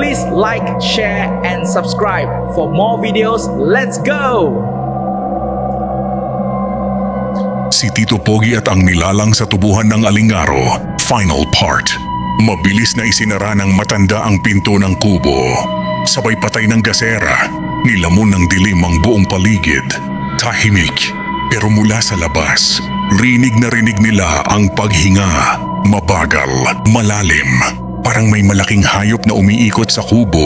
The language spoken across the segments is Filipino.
Please like, share, and subscribe for more videos. Let's go! Si Tito Pogi at ang nilalang sa tubuhan ng Alingaro, final part. Mabilis na isinara ng matanda ang pinto ng kubo. Sabay patay ng gasera, nilamon ng dilim ang buong paligid. Tahimik, pero mula sa labas, rinig na rinig nila ang paghinga. Mabagal, malalim, parang may malaking hayop na umiikot sa kubo.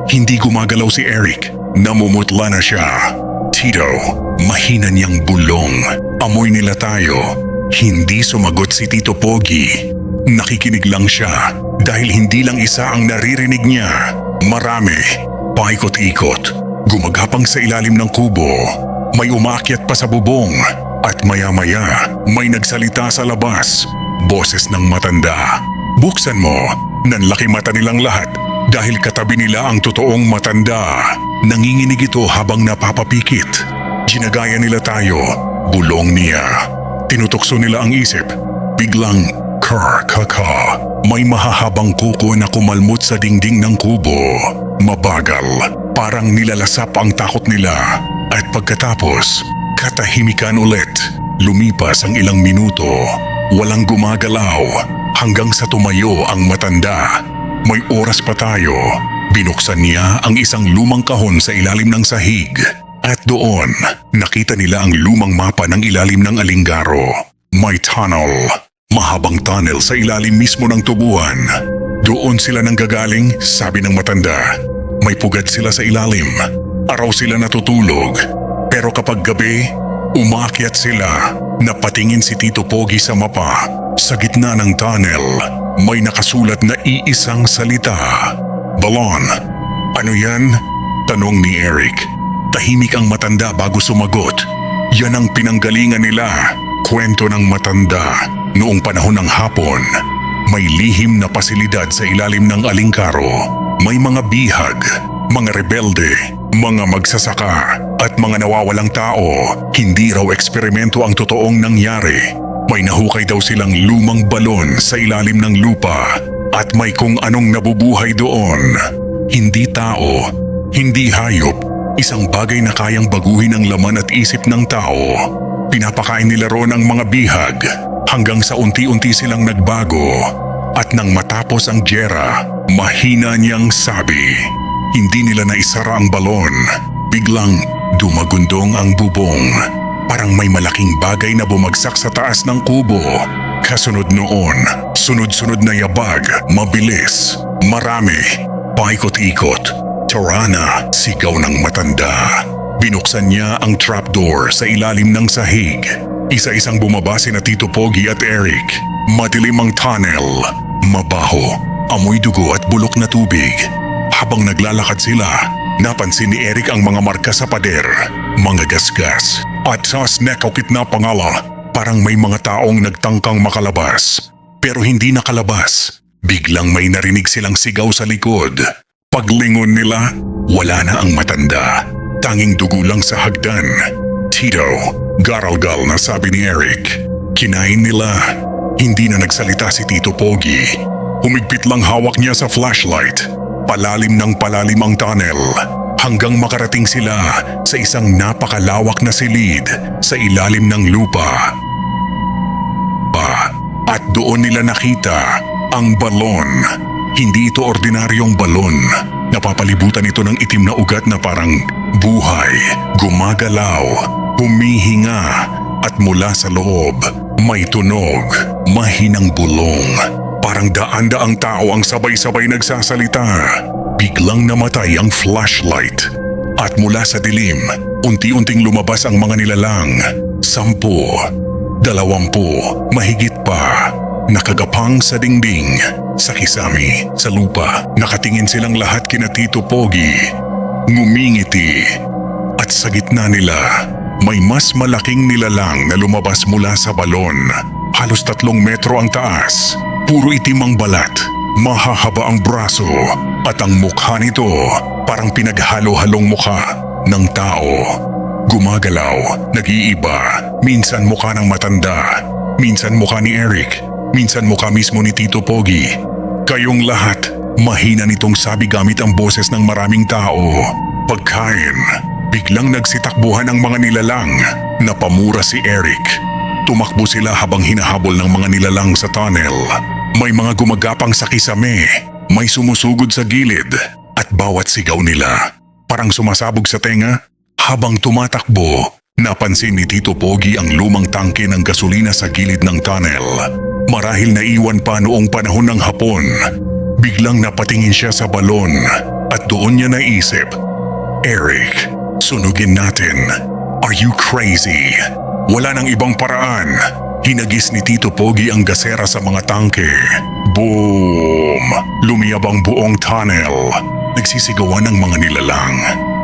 Hindi gumagalaw si Eric, namumutla na siya. Tito, mahina niyang bulong. Amoy nila tayo. Hindi sumagot si Tito Pogi. Nakikinig lang siya dahil hindi lang isa ang naririnig niya. Marami, paikot-ikot, gumagapang sa ilalim ng kubo. May umaakyat pa sa bubong at maya-maya may nagsalita sa labas. Boses ng matanda. Buksan mo, nanlaki mata nilang lahat dahil katabi nila ang totoong matanda. Nanginginig ito habang napapapikit. Ginagaya nila tayo, bulong niya. Tinutokso nila ang isip. Biglang kaka. May mahahabang kuko na kumalmot sa dingding ng kubo. Mabagal, parang nilalasap ang takot nila. At pagkatapos, katahimikan ulit. Lumipas ang ilang minuto. Walang gumagalaw hanggang sa tumayo ang matanda. May oras pa tayo. Binuksan niya ang isang lumang kahon sa ilalim ng sahig. At doon, nakita nila ang lumang mapa ng ilalim ng Alingaro. May tunnel. Mahabang tunnel sa ilalim mismo ng tubuhan. Doon sila nanggagaling, sabi ng matanda. May pugad sila sa ilalim. Araw sila natutulog. Pero kapag gabi, umakyat sila. Napatingin si Tito Pogi sa mapa. Sa gitna ng tunnel, may nakasulat na iisang salita. Balon. Ano yan? Tanong ni Eric. Tahimik ang matanda bago sumagot. Yan ang pinanggalingan nila. Kwento ng matanda. Noong panahon ng hapon, may lihim na pasilidad sa ilalim ng Alingaro. May mga bihag, mga rebelde, mga magsasaka, at mga nawawalang tao. Hindi raw eksperimento ang totoong nangyari. May nahukay daw silang lumang balon sa ilalim ng lupa at may kung anong nabubuhay doon. Hindi tao, hindi hayop, isang bagay na kayang baguhin ang laman at isip ng tao. Pinapakain nila roon ang mga bihag hanggang sa unti-unti silang nagbago. At nang matapos ang giyera, mahina niyang sabi. Hindi nila naisara ang balon. Biglang dumagundong ang bubong. Parang may malaking bagay na bumagsak sa taas ng kubo. Kasunod noon, sunod-sunod na yabag, mabilis, marami, paikot-ikot. Tarana, sigaw ng matanda. Binuksan niya ang trapdoor sa ilalim ng sahig. Isa-isang bumaba sina Tito Pogi at Eric. Madilim ang tunnel. Mabaho, amoy dugo at bulok na tubig. Habang naglalakad sila, napansin ni Eric ang mga marka sa pader, mga gasgas, at sa nekokit na pangala. Parang may mga taong nagtangkang makalabas. Pero hindi nakalabas. Biglang may narinig silang sigaw sa likod. Paglingon nila, wala na ang matanda. Tanging dugo lang sa hagdan. Tito, garalgal na sabi ni Eric. Kinain nila. Hindi na nagsalita si Tito Pogi. Humigpit lang hawak niya sa flashlight. Palalim ng palalim ang tunnel hanggang makarating sila sa isang napakalawak na silid sa ilalim ng lupa. At doon nila nakita ang balon. Hindi ito ordinaryong balon. Napapalibutan ito ng itim na ugat na parang buhay, gumagalaw, humihinga, at mula sa loob may tunog, mahinang bulong. Parang daan-daang tao ang sabay-sabay nagsasalita. Biglang namatay ang flashlight. At mula sa dilim, unti-unting lumabas ang mga nilalang. 10, 20, mahigit pa. Nakagapang sa dingding, sa kisami, sa lupa. Nakatingin silang lahat kina Tito Pogi. Ngumingiti. At sa gitna nila, may mas malaking nilalang na lumabas mula sa balon. Halos 3 metro ang taas. Puro itim ang balat. Mahahaba ang braso. At ang mukha nito parang pinaghalo-halong mukha ng tao. Gumagalaw, nag-iiba. Minsan mukha ng matanda. Minsan mukha ni Eric. Minsan mukha mismo ni Tito Pogi. Kayong lahat, mahina nitong sabi gamit ang boses ng maraming tao. Pagkain, biglang nagsitakbuhan ang mga nilalang. Napamura si Eric. Tumakbo sila habang hinahabol ng mga nilalang sa tunnel. May mga gumagapang sa kisame, may sumusugod sa gilid, at bawat sigaw nila parang sumasabog sa tenga. Habang tumatakbo, napansin ni Tito Pogi ang lumang tangke ng gasolina sa gilid ng tunnel. Marahil naiwan pa noong panahon ng Hapon. Biglang napatingin siya sa balon at doon niya naisip, Eric, sunugin natin. Are you crazy? Wala nang ibang paraan. Hinagis ni Tito Pogi ang gasera sa mga tangke. Boom! Lumiyab ang buong tunnel. Nagsisigawan ang mga nilalang.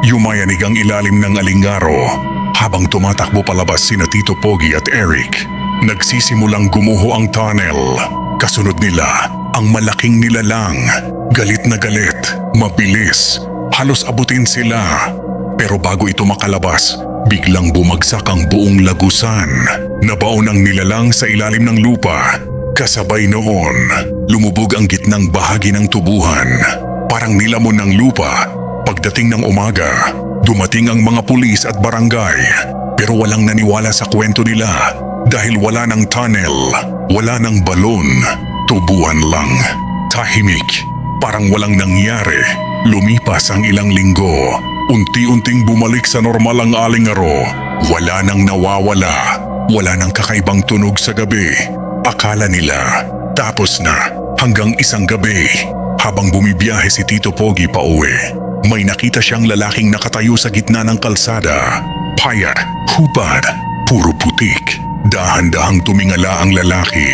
Yumayanig ang ilalim ng alingaro. Habang tumatakbo palabas sina Tito Pogi at Eric, nagsisimulang gumuho ang tunnel. Kasunod nila ang malaking nilalang. Galit na galit, mabilis, halos abutin sila. Pero bago ito makalabas, biglang bumagsak ang buong lagusan. Nabaon ang nilalang sa ilalim ng lupa. Kasabay noon, lumubog ang gitnang bahagi ng tubuhan. Parang nilamon ng lupa. Pagdating ng umaga, dumating ang mga pulis at barangay. Pero walang naniwala sa kwento nila dahil wala ng tunnel, wala ng balon, tubuhan lang. Tahimik, parang walang nangyari. Lumipas ang ilang linggo. Unti-unting bumalik sa normal ang alingaro. Wala nang nawawala. Wala nang kakaibang tunog sa gabi. Akala nila tapos na hanggang isang gabi. Habang bumibiyahe si Tito Pogi pa uwi, may nakita siyang lalaking nakatayo sa gitna ng kalsada. Payat, hubad, puro putik. Dahan-dahang tumingala ang lalaki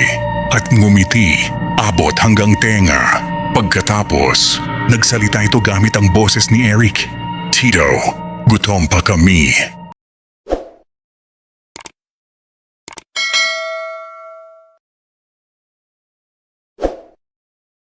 at ngumiti, abot hanggang tenga. Pagkatapos, nagsalita ito gamit ang boses ni Eric. Tito, gutom pa kami.